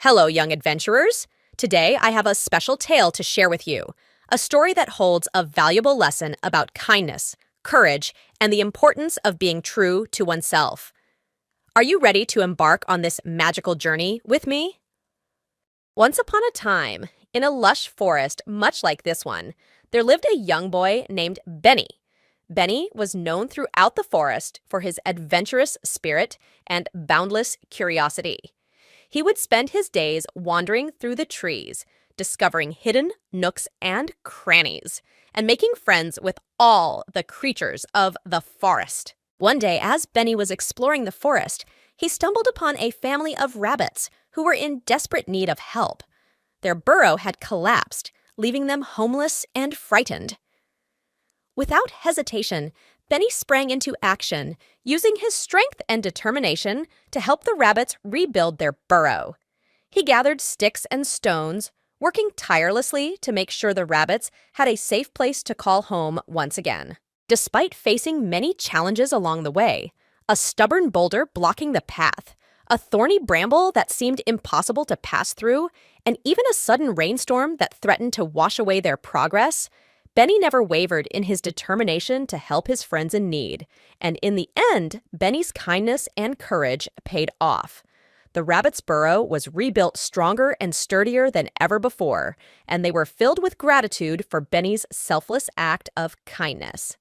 Hello, young adventurers. Today, I have a special tale to share with you, a story that holds a valuable lesson about kindness, courage, and the importance of being true to oneself. Are you ready to embark on this magical journey with me? Once upon a time, in a lush forest much like this one, there lived a young boy named Benny. Benny was known throughout the forest for his adventurous spirit and boundless curiosity. He would spend his days wandering through the trees, discovering hidden nooks and crannies, and making friends with all the creatures of the forest. One day, as Benny was exploring the forest, he stumbled upon a family of rabbits who were in desperate need of help. Their burrow had collapsed, leaving them homeless and frightened. Without hesitation, Benny sprang into action, using his strength and determination to help the rabbits rebuild their burrow. He gathered sticks and stones, working tirelessly to make sure the rabbits had a safe place to call home once again. Despite facing many challenges along the way, a stubborn boulder blocking the path, a thorny bramble that seemed impossible to pass through, and even a sudden rainstorm that threatened to wash away their progress, Benny never wavered in his determination to help his friends in need, and in the end, Benny's kindness and courage paid off. The rabbit's burrow was rebuilt stronger and sturdier than ever before, and they were filled with gratitude for Benny's selfless act of kindness.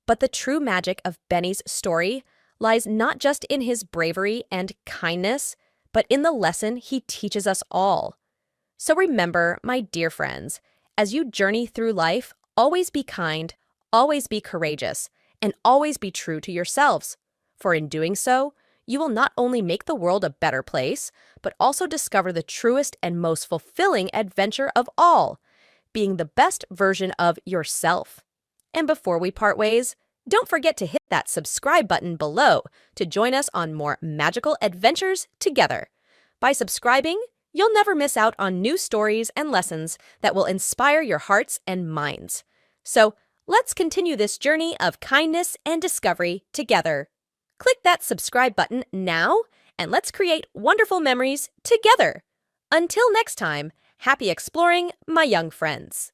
But the true magic of Benny's story lies not just in his bravery and kindness, but in the lesson he teaches us all. So remember, my dear friends, as you journey through life, always be kind, always be courageous, and always be true to yourselves. For in doing so, you will not only make the world a better place, but also discover the truest and most fulfilling adventure of all, being the best version of yourself. And before we part ways, don't forget to hit that subscribe button below to join us on more magical adventures together. By subscribing, you'll never miss out on new stories and lessons that will inspire your hearts and minds. So, let's continue this journey of kindness and discovery together. Click that subscribe button now, and let's create wonderful memories together. Until next time, happy exploring, my young friends.